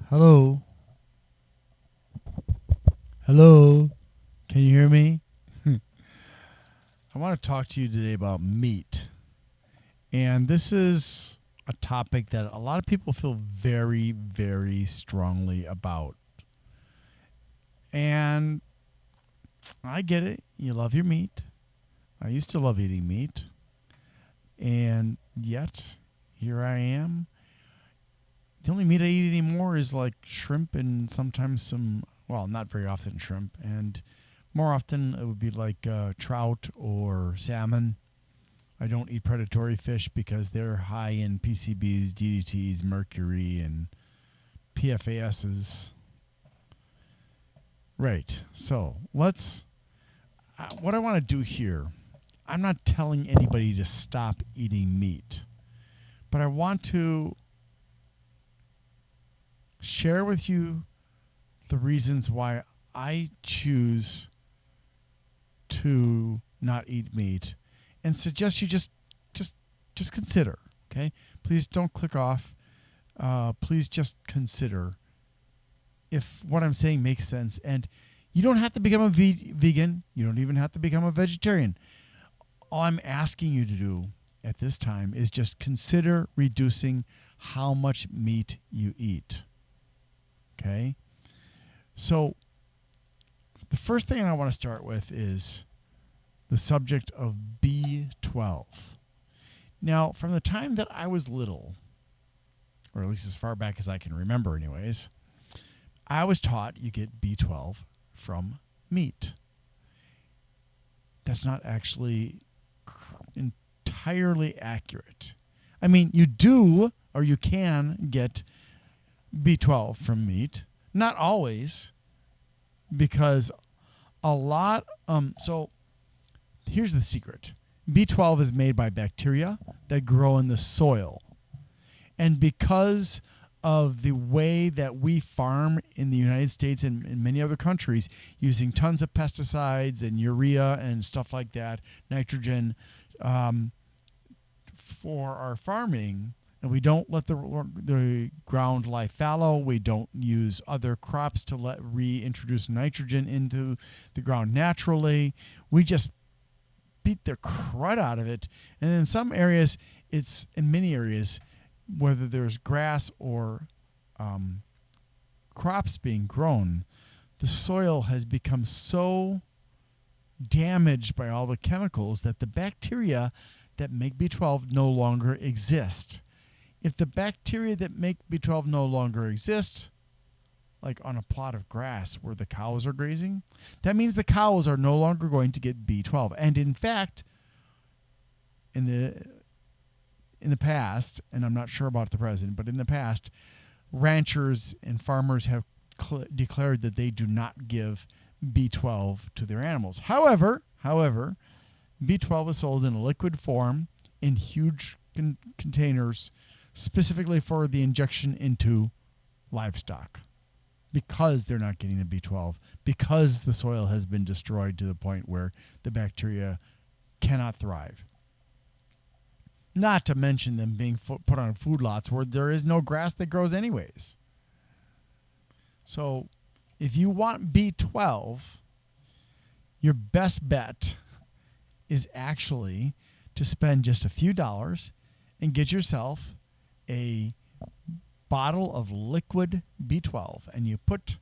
Hello? Hello? Can you hear me? I want to talk to you today about meat. And this is a topic that a lot of people feel very, very strongly about. And I get it. You love your meat. I used to love eating meat. And yet, here I am. The only meat I eat anymore is like shrimp and sometimes some, well, not very often shrimp. And more often it would be like trout or salmon. I don't eat predatory fish because they're high in PCBs, DDTs, mercury, and PFASs. Right. So let's. What I want to do here, I'm not telling anybody to stop eating meat, but I want to share with you the reasons why I choose to not eat meat and suggest you just consider. Okay, please don't click off. Please just consider if what I'm saying makes sense. And you don't have to become a vegan. You don't even have to become a vegetarian. All I'm asking you to do at this time is just consider reducing how much meat you eat. Okay, so the first thing I want to start with is the subject of B12. Now, from the time that I was little, or at least as far back as I can remember, anyways, I was taught you get B12 from meat. That's not actually entirely accurate. I mean, you do, or you can get B12 from meat. Not always, because a lot. So here's the secret: B12 is made by bacteria that grow in the soil, and because of the way that we farm in the United States and in many other countries, using tons of pesticides and urea and stuff like that, nitrogen, for our farming, and we don't let the ground lie fallow. We don't use other crops to reintroduce nitrogen into the ground naturally. We just beat the crud out of it. And in some areas, in many areas, whether there's grass or crops being grown, the soil has become so damaged by all the chemicals that the bacteria that make B12 no longer exist. If the bacteria that make B12 no longer exist, like on a plot of grass where the cows are grazing, that means the cows are no longer going to get B12. And in fact, in the past, and I'm not sure about the present, but in the past, ranchers and farmers have declared that they do not give B12 to their animals. However, B12 is sold in a liquid form in huge containers specifically for the injection into livestock, because they're not getting the B12, because the soil has been destroyed to the point where the bacteria cannot thrive. Not to mention them being put on food lots where there is no grass that grows anyways. So if you want B12, your best bet is actually to spend just a few dollars and get yourself a bottle of liquid B12, and you put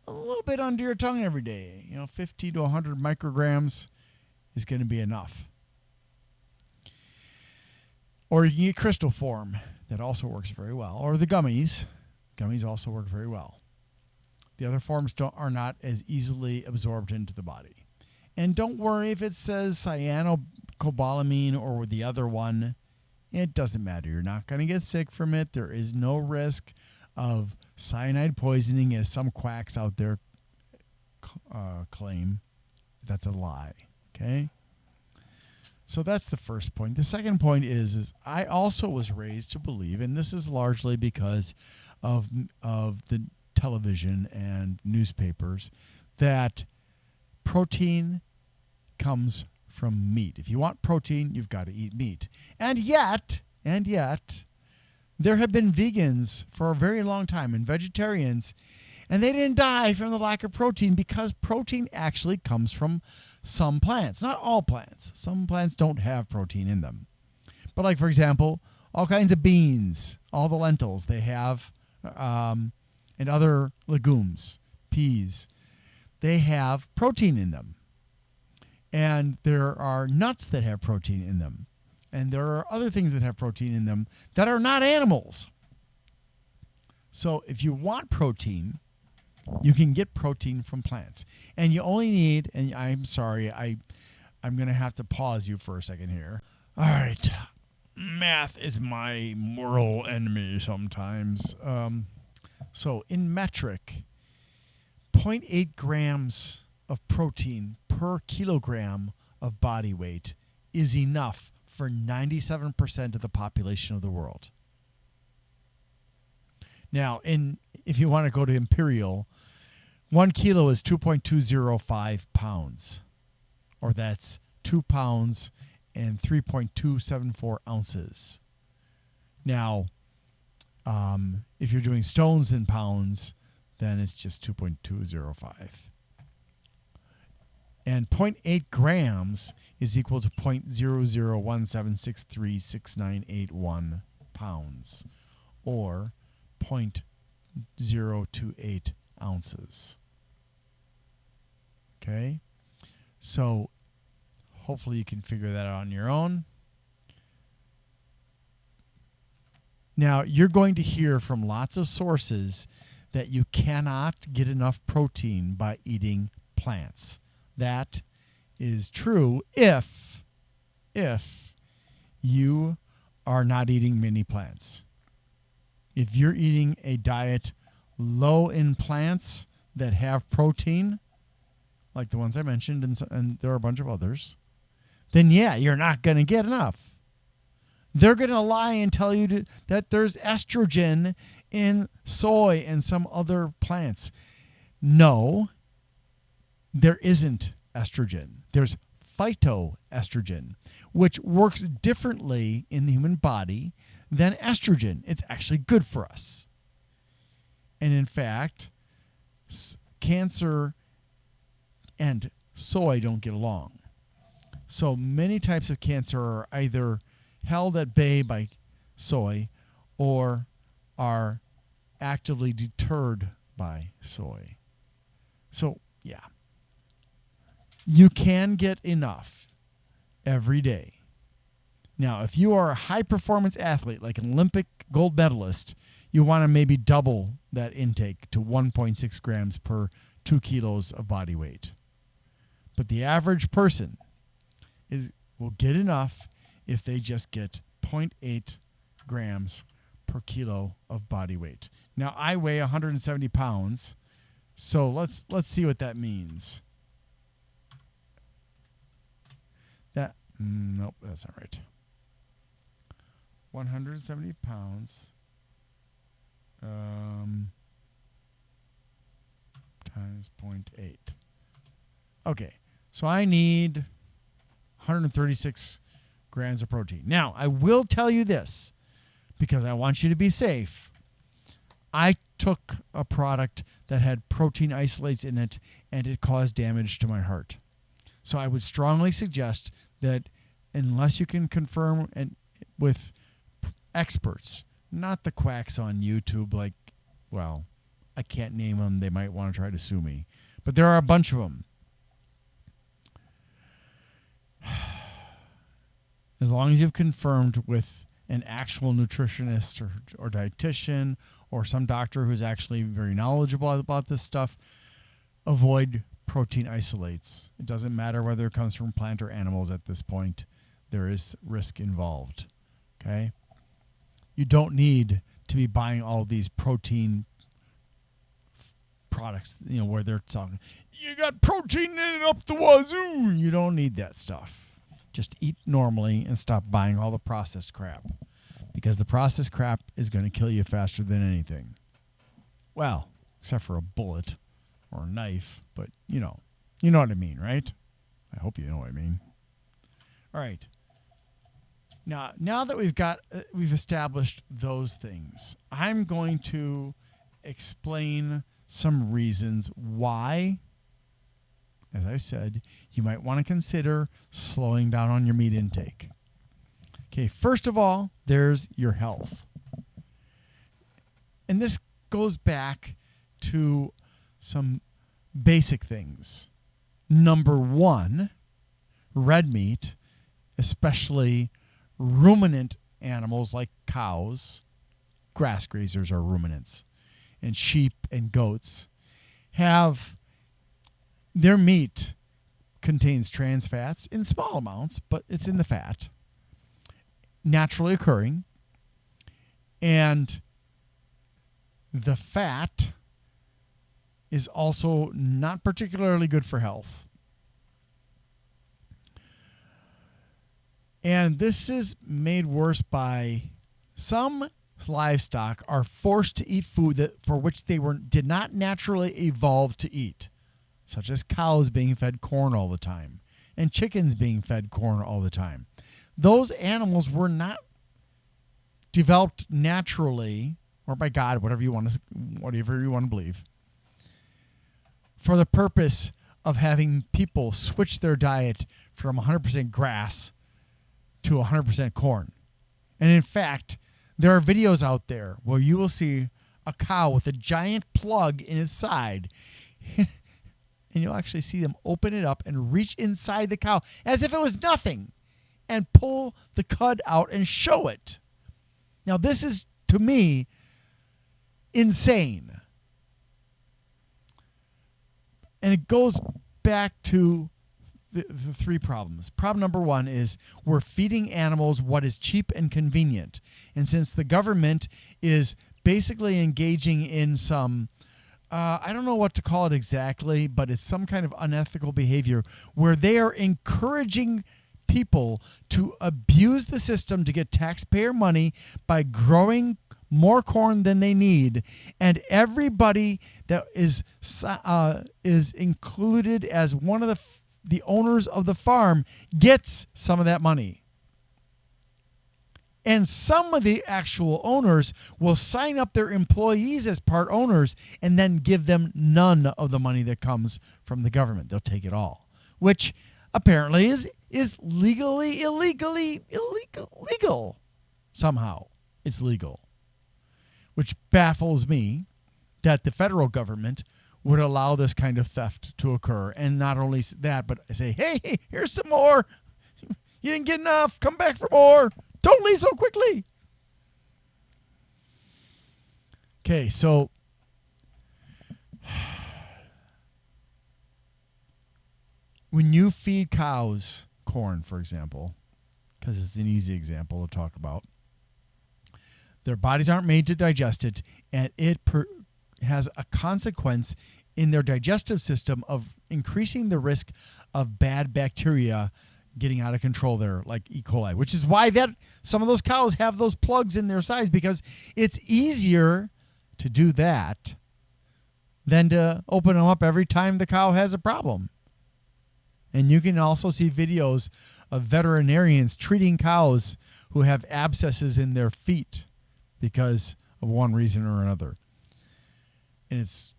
a little bit under your tongue every day. 50 to 100 micrograms is going to be enough. Or you can get crystal form. That also works very well. Or the gummies. Gummies also work very well. The other forms are not as easily absorbed into the body. And don't worry if it says cyanocobalamin or the other one. It doesn't matter. You're not going to get sick from it. There is no risk of cyanide poisoning, as some quacks out there claim. That's a lie. Okay? So that's the first point. The second point is I also was raised to believe, and this is largely because of the television and newspapers, that protein comes from meat. If you want protein, you've got to eat meat. And yet, There have been vegans for a very long time and vegetarians, and they didn't die from the lack of protein because protein actually comes from some plants. Not all plants. Some plants don't have protein in them. But like, for example, all kinds of beans, all the lentils they have, and other legumes, peas, they have protein in them. And there are nuts that have protein in them. And there are other things that have protein in them that are not animals. So if you want protein, you can get protein from plants. And you only need, and I'm sorry, I'm going to have to pause you for a second here. All right. Math is my mortal enemy sometimes. So in metric, 0.8 grams of protein per kilogram of body weight is enough for 97% of the population of the world. Now, if you want to go to imperial, 1 kilo is 2.205 pounds, or that's 2 pounds and 3.274 ounces. Now, if you're doing stones in pounds, then it's just 2.205. And 0.8 grams is equal to 0.0017636981 pounds, or 0.028 ounces. Okay? So hopefully you can figure that out on your own. Now, you're going to hear from lots of sources that you cannot get enough protein by eating plants. That is true if you are not eating many plants. If you're eating a diet low in plants that have protein, like the ones I mentioned, and there are a bunch of others, then yeah, you're not going to get enough. They're going to lie and tell you that there's estrogen in soy and some other plants. No, there isn't estrogen. There's phytoestrogen, which works differently in the human body than estrogen. It's actually good for us. And in fact, cancer and soy don't get along. So many types of cancer are either held at bay by soy or are actively deterred by soy. So, yeah. You can get enough every day. Now, if you are a high-performance athlete, like an Olympic gold medalist, you want to maybe double that intake to 1.6 grams per 2 kilos of body weight. But the average person will get enough if they just get 0.8 grams per kilo of body weight. Now, I weigh 170 pounds, so let's see what that means. Nope, that's not right. 170 pounds times 0.8. Okay, so I need 136 grams of protein. Now, I will tell you this, because I want you to be safe. I took a product that had protein isolates in it, and it caused damage to my heart. So I would strongly suggest that unless you can confirm with experts, not the quacks on YouTube, like, well, I can't name them. They might want to try to sue me. But there are a bunch of them. As long as you've confirmed with an actual nutritionist or dietitian or some doctor who's actually very knowledgeable about this stuff, avoid protein isolates. It doesn't matter whether it comes from plant or animals at this point. There is risk involved. Okay? You don't need to be buying all these protein products, where they're talking, you got protein in it up the wazoo. You don't need that stuff. Just eat normally and stop buying all the processed crap, because the processed crap is going to kill you faster than anything. Well, except for a bullet or a knife, but you know what I mean, right? I hope you know what I mean. All right. Now that we've established those things, I'm going to explain some reasons why, as I said, you might want to consider slowing down on your meat intake. Okay, first of all, there's your health. And this goes back to some basic things. Number one, red meat, especially ruminant animals like cows, grass grazers are ruminants, and sheep and goats, have their meat contains trans fats in small amounts, but it's in the fat, naturally occurring, and the fat is also not particularly good for health. And this is made worse by some livestock are forced to eat food for which they did not naturally evolve to eat, such as cows being fed corn all the time and chickens being fed corn all the time. Those animals were not developed naturally or by God, whatever you want to believe, for the purpose of having people switch their diet from 100% grass to 100% corn. And in fact, there are videos out there where you will see a cow with a giant plug in its side, and you'll actually see them open it up and reach inside the cow as if it was nothing and pull the cud out and show it. Now, this is, to me, insane. And it goes back to the three problems. Problem number one is we're feeding animals what is cheap and convenient. And since the government is basically engaging in some, I don't know what to call it exactly, but it's some kind of unethical behavior where they are encouraging people to abuse the system to get taxpayer money by growing more corn than they need, and everybody that is included as one of the owners of the farm gets some of that money. And some of the actual owners will sign up their employees as part owners and then give them none of the money that comes from the government. They'll take it all, which apparently is illegal. Somehow it's legal, which baffles me that the federal government would allow this kind of theft to occur. And not only that, but say, hey, here's some more. You didn't get enough. Come back for more. Don't leave so quickly. Okay, so when you feed cows corn, for example, because it's an easy example to talk about, their bodies aren't made to digest it, and it has a consequence in their digestive system of increasing the risk of bad bacteria getting out of control there, like E. coli, which is why some of those cows have those plugs in their sides, because it's easier to do that than to open them up every time the cow has a problem. And you can also see videos of veterinarians treating cows who have abscesses in their feet because of one reason or another. And it's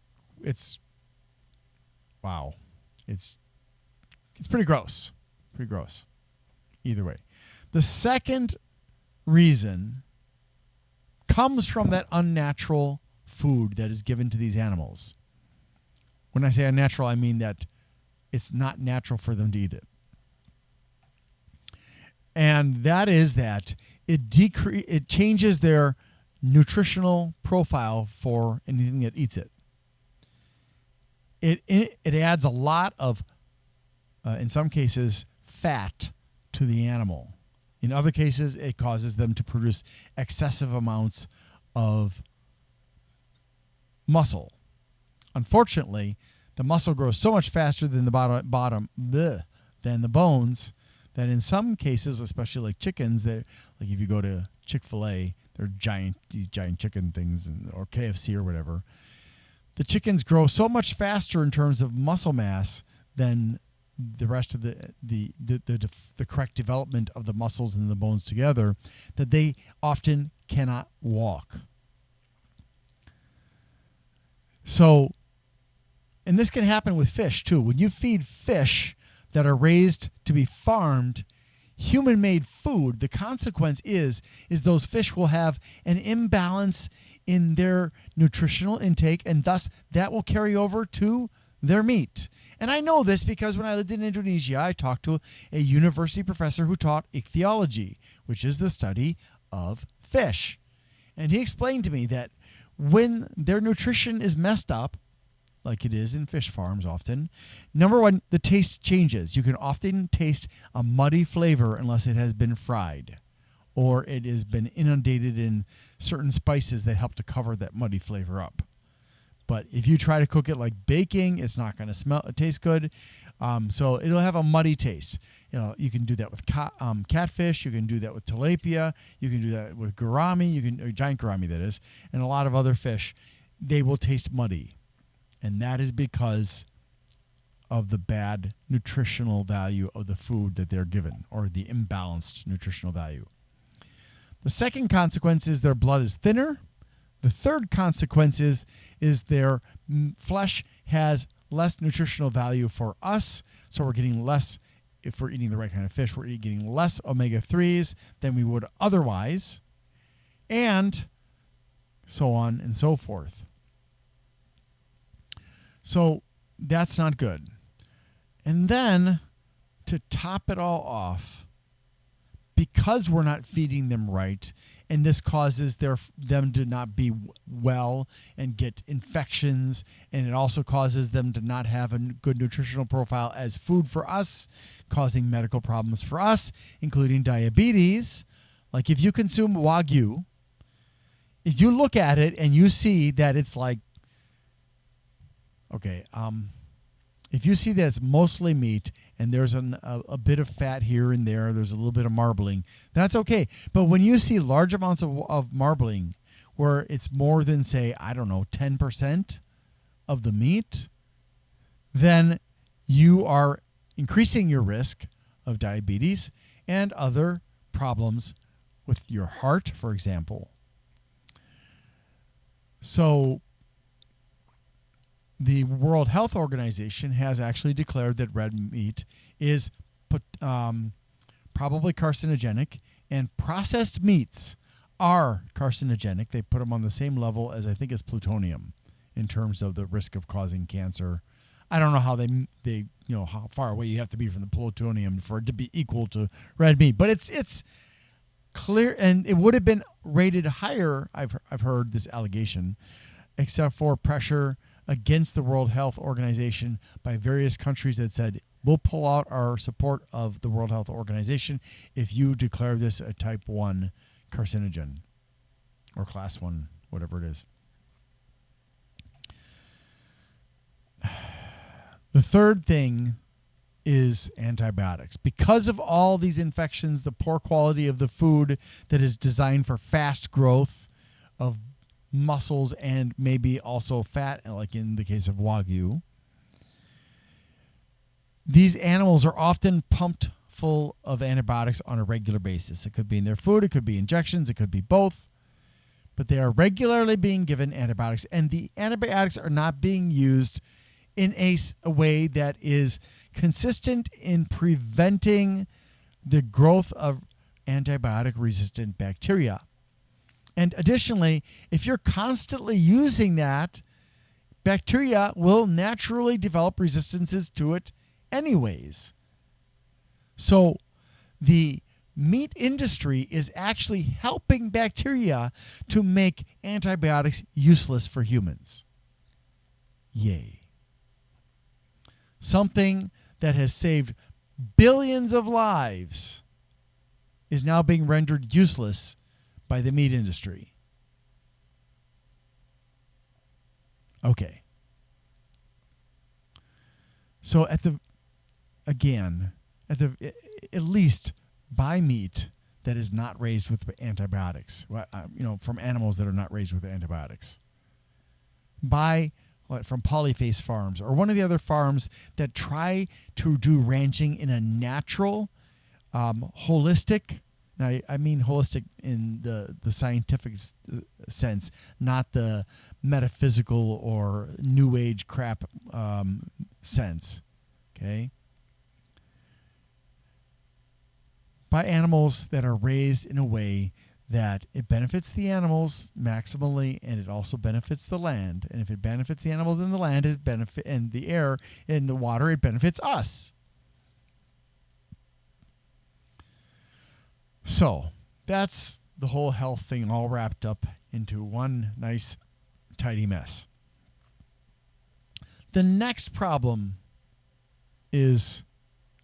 wow. It's pretty gross. Pretty gross. Either way. The second reason comes from that unnatural food that is given to these animals. When I say unnatural, I mean that it's not natural for them to eat it. And that is that it changes their nutritional profile for anything that eats it. It adds a lot of, in some cases, fat to the animal. In other cases, it causes them to produce excessive amounts of muscle. Unfortunately, the muscle grows so much faster than than the bones that in some cases, especially like chickens, like if you go to Chick-fil-A, they're these giant chicken things, or KFC or whatever. The chickens grow so much faster in terms of muscle mass than the rest of the correct development of the muscles and the bones together, that they often cannot walk. So, and this can happen with fish too. When you feed fish that are raised to be farmed, human-made food, the consequence is those fish will have an imbalance in their nutritional intake, and thus that will carry over to their meat. And I know this because when I lived in Indonesia, I talked to a university professor who taught ichthyology, which is the study of fish. And he explained to me that when their nutrition is messed up, like it is in fish farms often, number one, the taste changes. You can often taste a muddy flavor unless it has been fried or it has been inundated in certain spices that help to cover that muddy flavor up. But if you try to cook it like baking, it's not going to taste good. So it'll have a muddy taste. You can do that with catfish. You can do that with tilapia. You can do that with gourami. Or giant gourami, that is, and a lot of other fish. They will taste muddy. And that is because of the bad nutritional value of the food that they're given, or the imbalanced nutritional value. The second consequence is their blood is thinner. The third consequence is their flesh has less nutritional value for us. So we're getting less, if we're eating the right kind of fish, we're getting less omega-3s than we would otherwise, and so on and so forth. So that's not good. And then to top it all off, because we're not feeding them right, and this causes them to not be well and get infections, and it also causes them to not have a good nutritional profile as food for us, causing medical problems for us, including diabetes. Like if you consume Wagyu, if you look at it and you see that it's like, okay, if you see that it's mostly meat and there's a bit of fat here and there's a little bit of marbling, that's okay. But when you see large amounts of marbling where it's more than, say, 10% of the meat, then you are increasing your risk of diabetes and other problems with your heart, for example. So the World Health Organization has actually declared that red meat is probably carcinogenic, and processed meats are carcinogenic. They put them on the same level as, I think, as plutonium in terms of the risk of causing cancer. I don't know how they how far away you have to be from the plutonium for it to be equal to red meat, but it's clear, and it would have been rated higher. I've heard this allegation, except for pressure against the World Health Organization by various countries that said, we'll pull out our support of the World Health Organization if you declare this a type 1 carcinogen or class 1, whatever it is. The third thing is antibiotics. Because of all these infections, the poor quality of the food that is designed for fast growth of muscles and maybe also fat, like in the case of Wagyu, these animals are often pumped full of antibiotics on a regular basis. It could be in their food, it could be injections, it could be both, but they are regularly being given antibiotics, and the antibiotics are not being used in a way that is consistent in preventing the growth of antibiotic-resistant bacteria. And additionally, if you're constantly using that, bacteria will naturally develop resistances to it anyways. So the meat industry is actually helping bacteria to make antibiotics useless for humans. Yay. Something that has saved billions of lives is now being rendered useless by the meat industry. Okay. So at least buy meat that is not raised with antibiotics. From animals that are not raised with antibiotics. Buy like from Polyface Farms or one of the other farms that try to do ranching in a natural, holistic. Now, I mean holistic in the scientific sense, not the metaphysical or new age crap sense. Okay? By animals that are raised in a way that it benefits the animals maximally, and it also benefits the land. And if it benefits the animals and the land, and the air and the water, it benefits us. So that's the whole health thing all wrapped up into one nice, tidy mess. The next problem is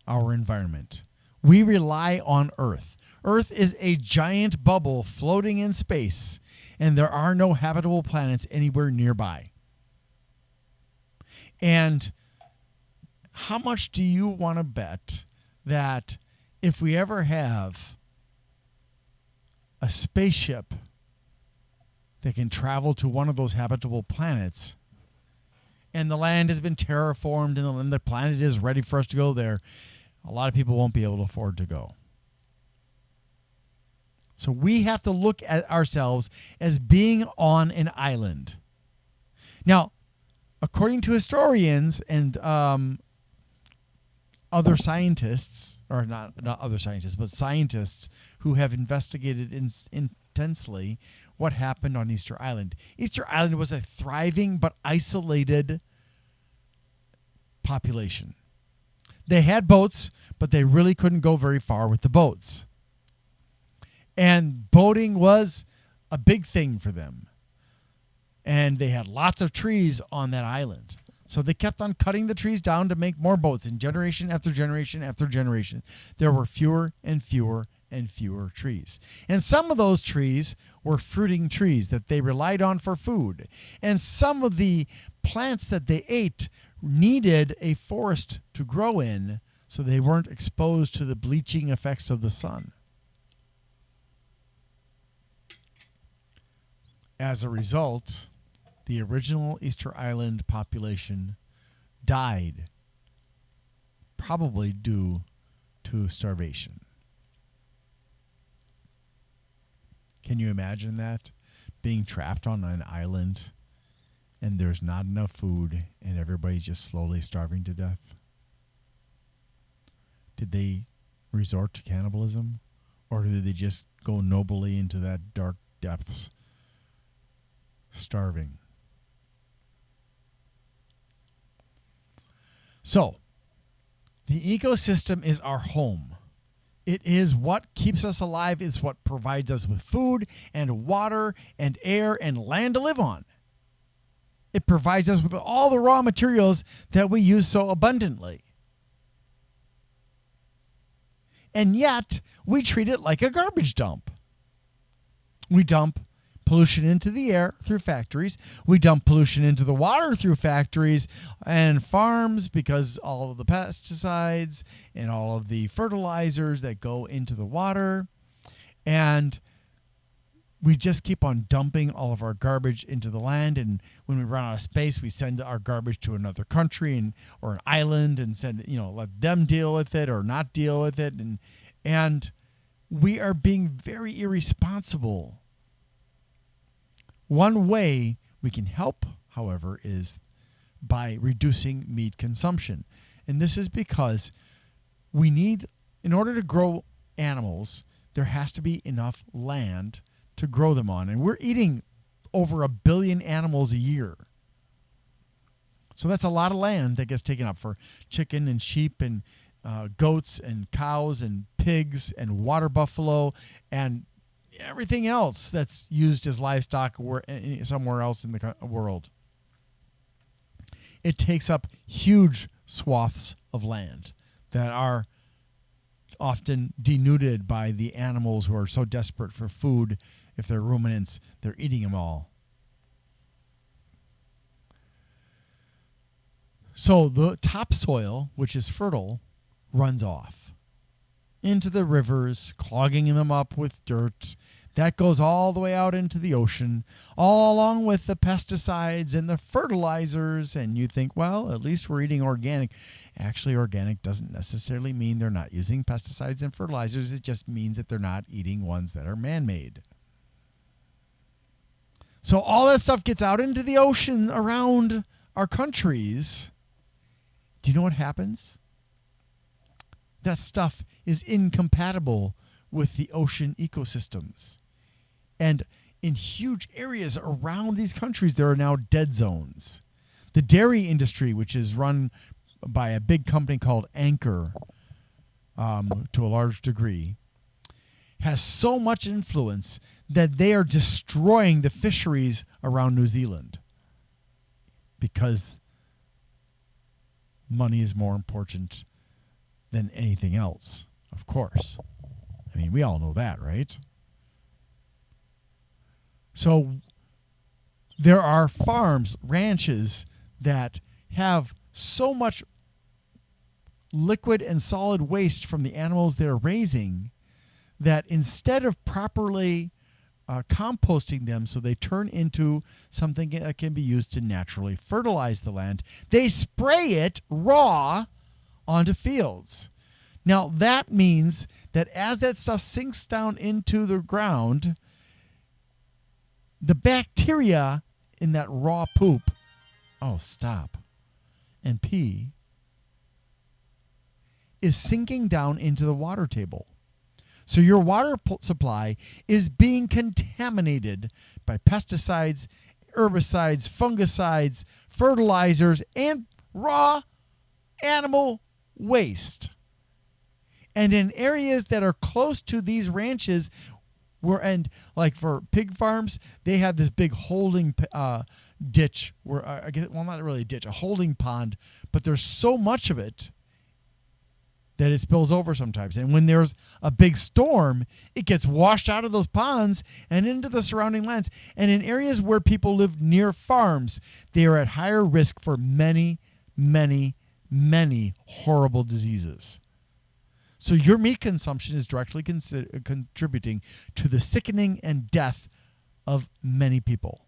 our environment. We rely on Earth. Earth is a giant bubble floating in space, and there are no habitable planets anywhere nearby. And how much do you want to bet that if we ever have a spaceship that can travel to one of those habitable planets, and the land has been terraformed and the planet is ready for us to go there, a lot of people won't be able to afford to go. So we have to look at ourselves as being on an island. Now, according to historians and other scientists, or not other scientists, but scientists who have investigated intensely what happened on Easter Island. Easter Island was a thriving but isolated population. They had boats, but they really couldn't go very far with the boats. And boating was a big thing for them. And they had lots of trees on that island. So they kept on cutting the trees down to make more boats. And generation after generation after generation, there were fewer and fewer and fewer trees. And some of those trees were fruiting trees that they relied on for food. And some of the plants that they ate needed a forest to grow in so they weren't exposed to the bleaching effects of the sun. As a result, the original Easter Island population died, probably due to starvation. Can you imagine that? Being trapped on an island and there's not enough food and everybody's just slowly starving to death? Did they resort to cannibalism? Or did they just go nobly into that dark depths, starving? So, the ecosystem is our home. It is what keeps us alive. It's what provides us with food and water and air and land to live on. It provides us with all the raw materials that we use so abundantly. And yet, we treat it like a garbage dump. We dump pollution into the air through factories. We dump pollution into the water through factories and farms because all of the pesticides and all of the fertilizers that go into the water. And we just keep on dumping all of our garbage into the land. And when we run out of space, we send our garbage to another country or an island and let them deal with it or not deal with it. And we are being very irresponsible. One way we can help, however, is by reducing meat consumption. And this is because in order to grow animals, there has to be enough land to grow them on. And we're eating over 1 billion animals a year. So that's a lot of land that gets taken up for chicken and sheep and goats and cows and pigs and water buffalo and everything else that's used as livestock somewhere else in the world. It takes up huge swaths of land that are often denuded by the animals who are so desperate for food. If they're ruminants, they're eating them all. So the topsoil, which is fertile, runs off into the rivers, clogging them up with dirt. That goes all the way out into the ocean, all along with the pesticides and the fertilizers. And you think, well, at least we're eating organic. Actually, organic doesn't necessarily mean they're not using pesticides and fertilizers. It just means that they're not eating ones that are man-made. So all that stuff gets out into the ocean around our countries. Do you know what happens? That stuff is incompatible with the ocean ecosystems. And in huge areas around these countries, there are now dead zones. The dairy industry, which is run by a big company called Anchor, to a large degree, has so much influence that they are destroying the fisheries around New Zealand because money is more important than anything else, of course. I mean, we all know that, right? So there are farms, ranches that have so much liquid and solid waste from the animals they're raising that instead of properly composting them so they turn into something that can be used to naturally fertilize the land, they spray it raw onto fields. Now, that means that as that stuff sinks down into the ground, the bacteria in that raw poop, and pee, is sinking down into the water table. So your water supply is being contaminated by pesticides, herbicides, fungicides, fertilizers, and raw animal waste. And in areas that are close to these ranches, like for pig farms, they have this big holding ditch, where not really a ditch, a holding pond, but there's so much of it that it spills over sometimes. And when there's a big storm, it gets washed out of those ponds and into the surrounding lands. And in areas where people live near farms, they are at higher risk for many, many, many horrible diseases. So your meat consumption is directly contributing to the sickening and death of many people.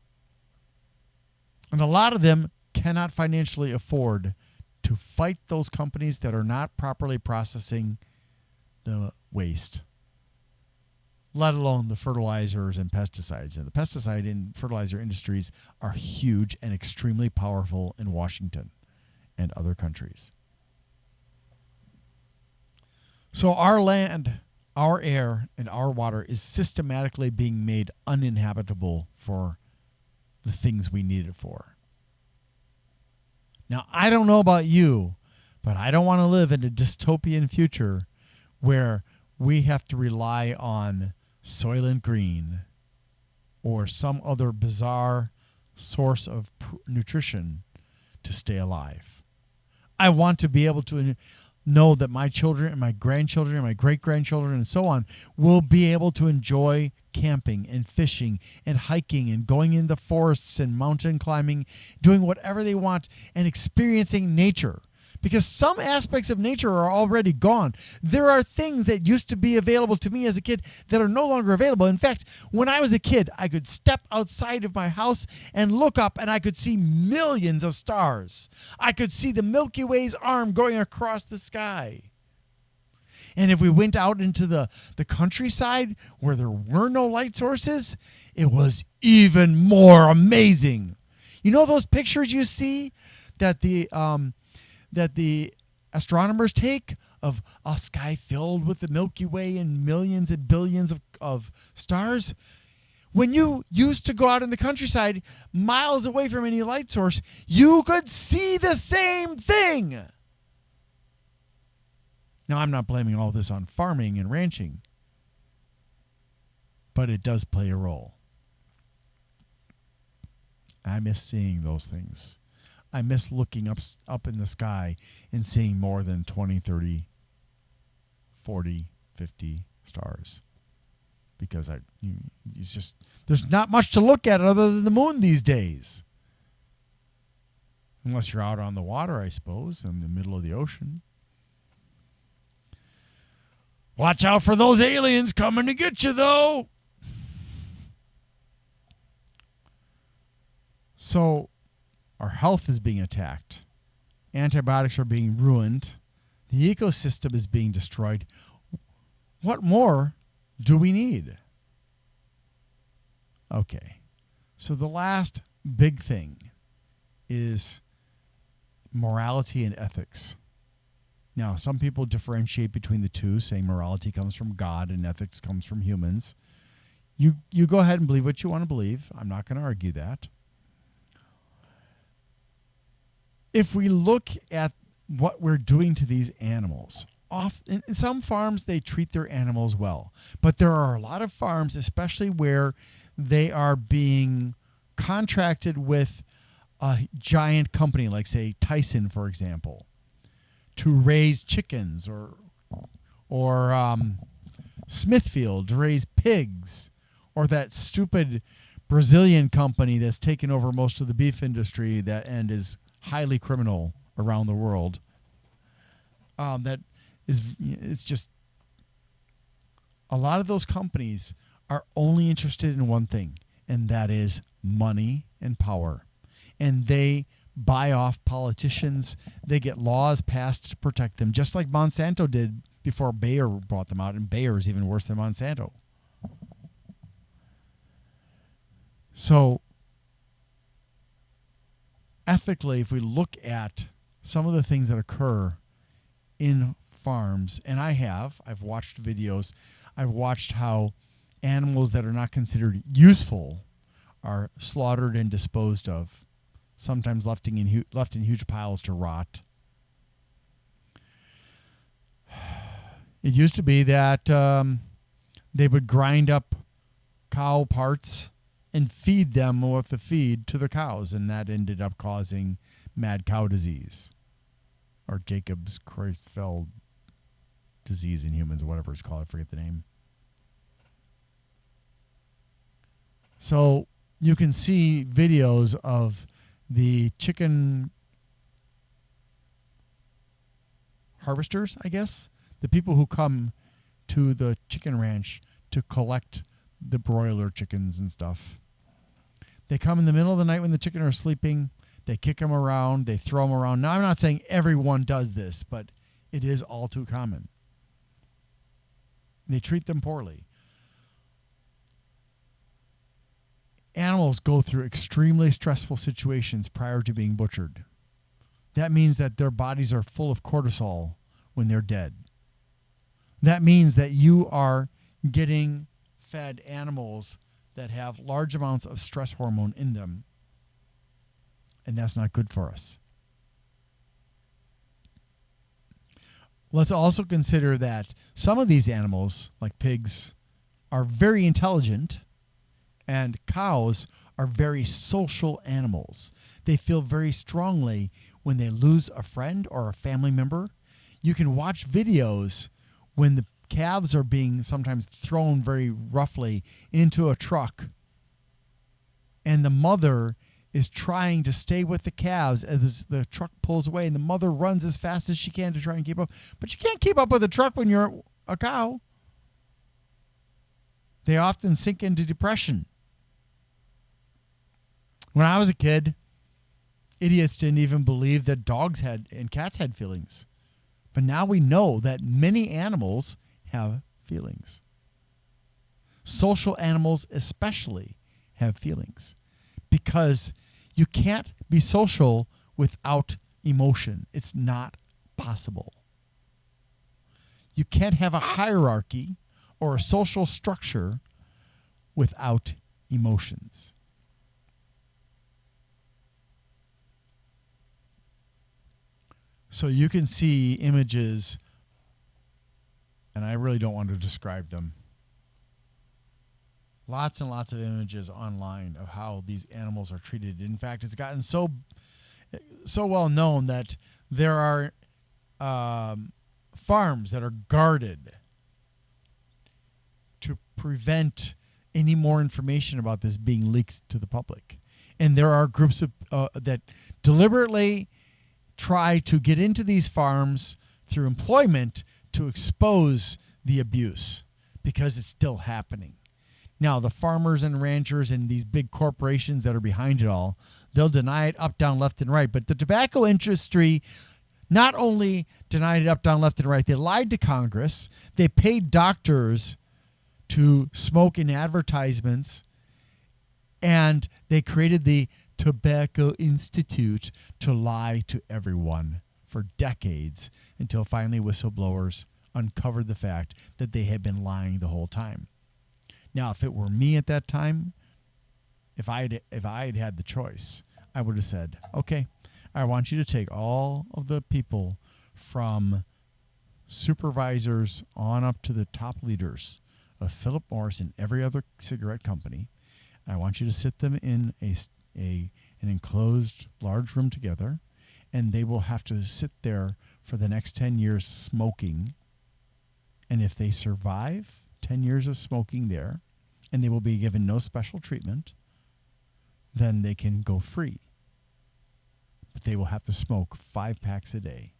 And a lot of them cannot financially afford to fight those companies that are not properly processing the waste, let alone the fertilizers and pesticides. And the pesticide and fertilizer industries are huge and extremely powerful in Washington and other countries. So our land, our air, and our water is systematically being made uninhabitable for the things we need it for. Now, I don't know about you, but I don't want to live in a dystopian future where we have to rely on Soylent Green or some other bizarre source of nutrition to stay alive. I want to be able to know that my children and my grandchildren and my great-grandchildren and so on will be able to enjoy camping and fishing and hiking and going in the forests and mountain climbing, doing whatever they want and experiencing nature. Because some aspects of nature are already gone. There are things that used to be available to me as a kid that are no longer available. In fact, when I was a kid, I could step outside of my house and look up and I could see millions of stars. I could see the Milky Way's arm going across the sky. And if we went out into the countryside where there were no light sources, it was even more amazing. You know those pictures you see that the astronomers take of a sky filled with the Milky Way and millions and billions of stars? When you used to go out in the countryside, miles away from any light source, you could see the same thing. Now, I'm not blaming all this on farming and ranching, but it does play a role. I miss seeing those things. I miss looking up in the sky and seeing more than 20, 30, 40, 50 stars. Because there's not much to look at other than the moon these days. Unless you're out on the water, I suppose, in the middle of the ocean. Watch out for those aliens coming to get you, though. So our health is being attacked. Antibiotics are being ruined. The ecosystem is being destroyed. What more do we need? Okay. So the last big thing is morality and ethics. Now, some people differentiate between the two, saying morality comes from God and ethics comes from humans. You go ahead and believe what you want to believe. I'm not going to argue that. If we look at what we're doing to these animals, often in some farms they treat their animals well, but there are a lot of farms, especially where they are being contracted with a giant company, like say Tyson, for example, to raise chickens, or Smithfield to raise pigs, or that stupid Brazilian company that's taken over most of the beef industry and is highly criminal around the world. It's just a lot of those companies are only interested in one thing, and that is money and power. And they buy off politicians. They get laws passed to protect them, just like Monsanto did before Bayer brought them out, and Bayer is even worse than Monsanto. So ethically, if we look at some of the things that occur in farms, and I've watched videos, I've watched how animals that are not considered useful are slaughtered and disposed of, sometimes left in huge piles to rot. It used to be that they would grind up cow parts and feed them with the feed to the cows, and that ended up causing mad cow disease, or Jacob's Creutzfeldt disease in humans, whatever it's called. I forget the name. So you can see videos of the chicken harvesters, I guess, the people who come to the chicken ranch to collect the broiler chickens and stuff. They come in the middle of the night when the chicken are sleeping. They kick them around. They throw them around. Now, I'm not saying everyone does this, but it is all too common. They treat them poorly. Animals go through extremely stressful situations prior to being butchered. That means that their bodies are full of cortisol when they're dead. That means that you are getting fed animals that have large amounts of stress hormone in them, and that's not good for us. Let's also consider that some of these animals, like pigs, are very intelligent, and cows are very social animals. They feel very strongly when they lose a friend or a family member. You can watch videos when the calves are being sometimes thrown very roughly into a truck, and the mother is trying to stay with the calves as the truck pulls away, and the mother runs as fast as she can to try and keep up. But you can't keep up with a truck when you're a cow. They often sink into depression. When I was a kid, idiots didn't even believe that dogs had and cats had feelings. But now we know that many animals have feelings. Social animals especially have feelings, because you can't be social without emotion. It's not possible. You can't have a hierarchy or a social structure without emotions. So you can see images, and I really don't want to describe them. Lots and lots of images online of how these animals are treated. In fact, it's gotten so well known that there are farms that are guarded to prevent any more information about this being leaked to the public. And there are groups of that deliberately try to get into these farms through employment to expose the abuse, because it's still happening. Now, the farmers and ranchers and these big corporations that are behind it all, they'll deny it up, down, left, and right. But the tobacco industry not only denied it up, down, left, and right, they lied to Congress. They paid doctors to smoke in advertisements, and they created the Tobacco Institute to lie to everyone for decades until finally whistleblowers uncovered the fact that they had been lying the whole time. Now, if it were me at that time, if I had had the choice, I would have said, okay, I want you to take all of the people from supervisors on up to the top leaders of Philip Morris and every other cigarette company. I want you to sit them in an enclosed large room together, and they will have to sit there for the next 10 years smoking. And if they survive 10 years of smoking there, and they will be given no special treatment, then they can go free. But they will have to smoke 5 packs a day.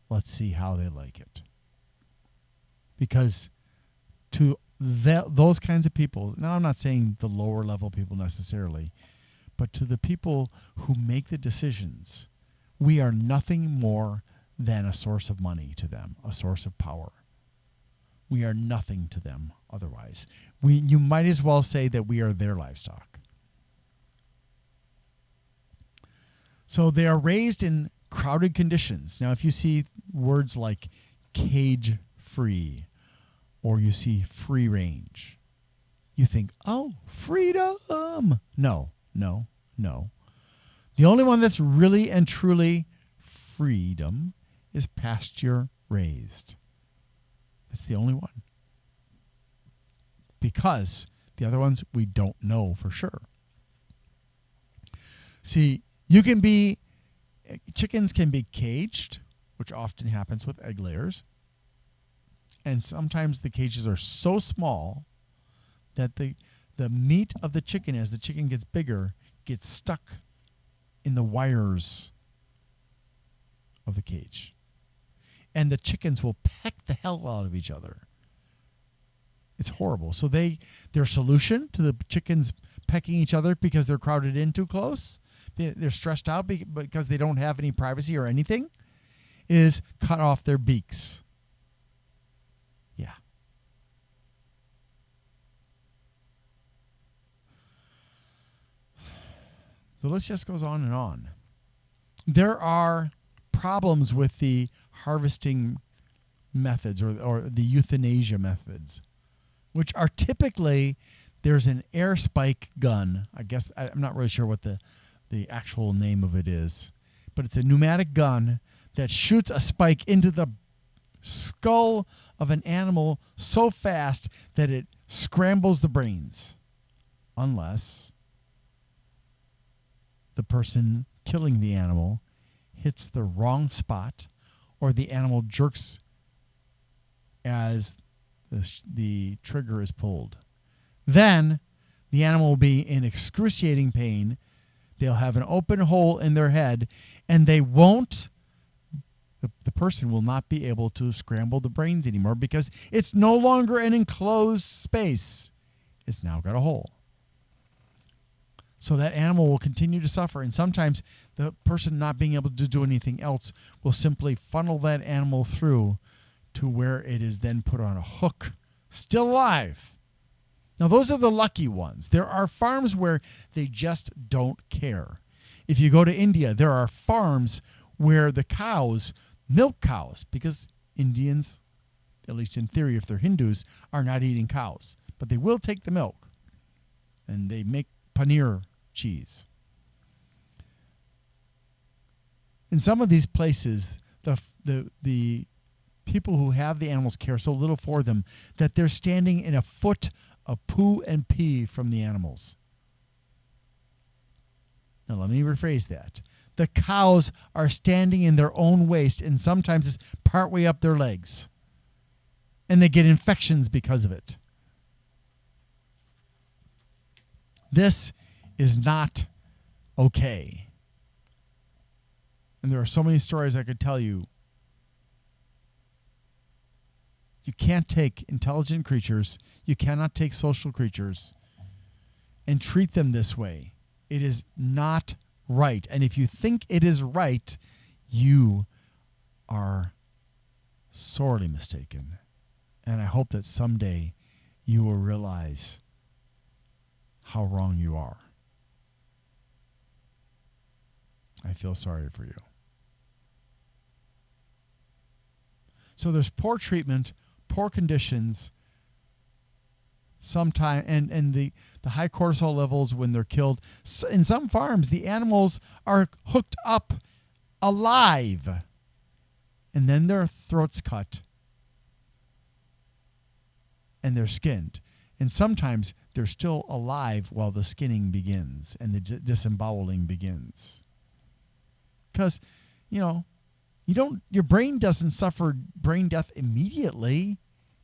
Let's see how they like it. Because to those kinds of people, now I'm not saying the lower level people necessarily, but to the people who make the decisions, we are nothing more than a source of money to them, a source of power. We are nothing to them otherwise. You might as well say that we are their livestock. So they are raised in crowded conditions. Now, if you see words like cage-free or you see free range, you think, oh, freedom. No. The only one that's really and truly freedom is pasture-raised. That's the only one. Because the other ones we don't know for sure. See, chickens can be caged, which often happens with egg layers. And sometimes the cages are so small that the meat of the chicken, as the chicken gets bigger, gets stuck in the wires of the cage. And the chickens will peck the hell out of each other. It's horrible. So their solution to the chickens pecking each other because they're crowded in too close, they're stressed out because they don't have any privacy or anything, is cut off their beaks. Yeah. The list just goes on and on. There are problems with the harvesting methods or the euthanasia methods, which are typically, there's an air spike gun. I guess I'm not really sure what the actual name of it is, but it's a pneumatic gun that shoots a spike into the skull of an animal so fast that it scrambles the brains, unless the person killing the animal hits the wrong spot or the animal jerks as the trigger is pulled. Then the animal will be in excruciating pain. They'll have an open hole in their head, and the person will not be able to scramble the brains anymore because it's no longer an enclosed space. It's now got a hole. So that animal will continue to suffer, and sometimes the person not being able to do anything else will simply funnel that animal through to where it is then put on a hook, still alive. Now, those are the lucky ones. There are farms where they just don't care. If you go to India, there are farms where the cows, milk cows, because Indians, at least in theory, if they're Hindus, are not eating cows. But they will take the milk, and they make paneer cheese. In some of these places, the people who have the animals care so little for them that they're standing in a foot of poo and pee from the animals. Now, let me rephrase that. The cows are standing in their own waste, and sometimes it's partway up their legs. And they get infections because of it. This is not okay. And there are so many stories I could tell you. You can't take intelligent creatures, you cannot take social creatures and treat them this way. It is not right. And if you think it is right, you are sorely mistaken. And I hope that someday you will realize how wrong you are. I feel sorry for you. So there's poor treatment, poor conditions, sometimes, and the high cortisol levels when they're killed. In some farms, the animals are hooked up alive, and then their throats cut, and they're skinned. And sometimes they're still alive while the skinning begins and the disemboweling begins. Because, your brain doesn't suffer brain death immediately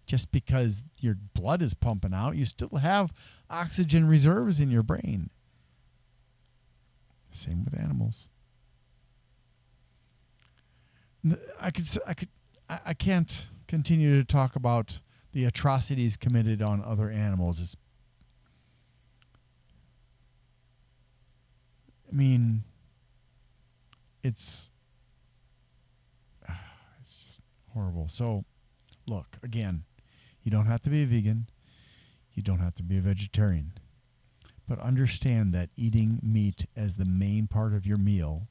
just because your blood is pumping out. You still have oxygen reserves in your brain. Same with animals. I can't continue to talk about the atrocities committed on other animals. It's just horrible. So, look, again, you don't have to be a vegan. You don't have to be a vegetarian. But understand that eating meat as the main part of your meal,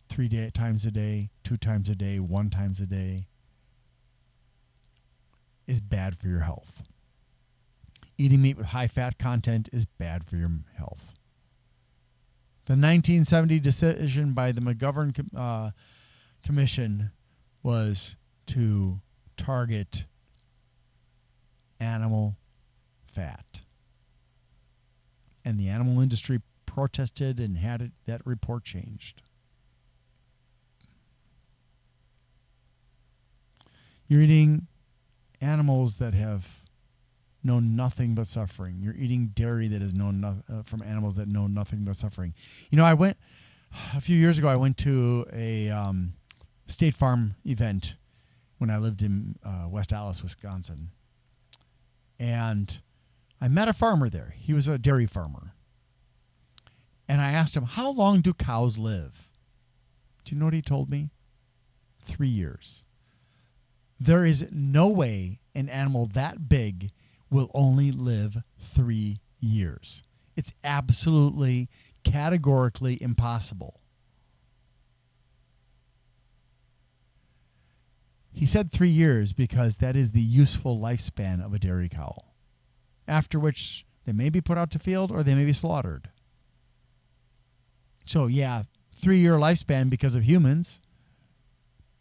3 times a day, 2 times a day, 1 time a day, is bad for your health. Eating meat with high fat content is bad for your health. The 1970 decision by the McGovern Commission was to target animal fat. And the animal industry protested and had that report changed. You're eating animals that have known nothing but suffering. You're eating dairy that is known from animals that know nothing but suffering. A few years ago, I went to a State Farm event when I lived in West Allis, Wisconsin. And I met a farmer there. He was a dairy farmer. And I asked him, how long do cows live? Do you know what he told me? 3 years. There is no way an animal that big will only live 3 years. It's absolutely, categorically impossible. He said 3 years because that is the useful lifespan of a dairy cow, after which they may be put out to field or they may be slaughtered. So, 3-year lifespan because of humans,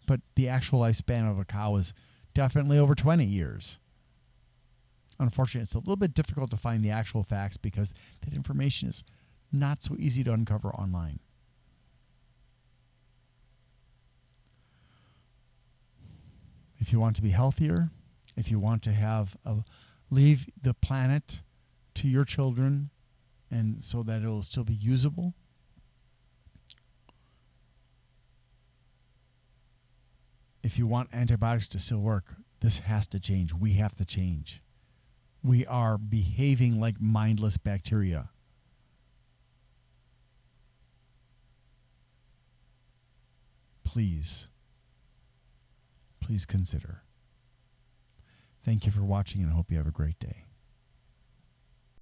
but the actual lifespan of a cow is definitely over 20 years. Unfortunately, it's a little bit difficult to find the actual facts because that information is not so easy to uncover online. If you want to be healthier, if you want to leave the planet to your children and so that it will still be usable, if you want antibiotics to still work, this has to change. We have to change. We are behaving like mindless bacteria. Please consider. Thank you for watching, and I hope you have a great day.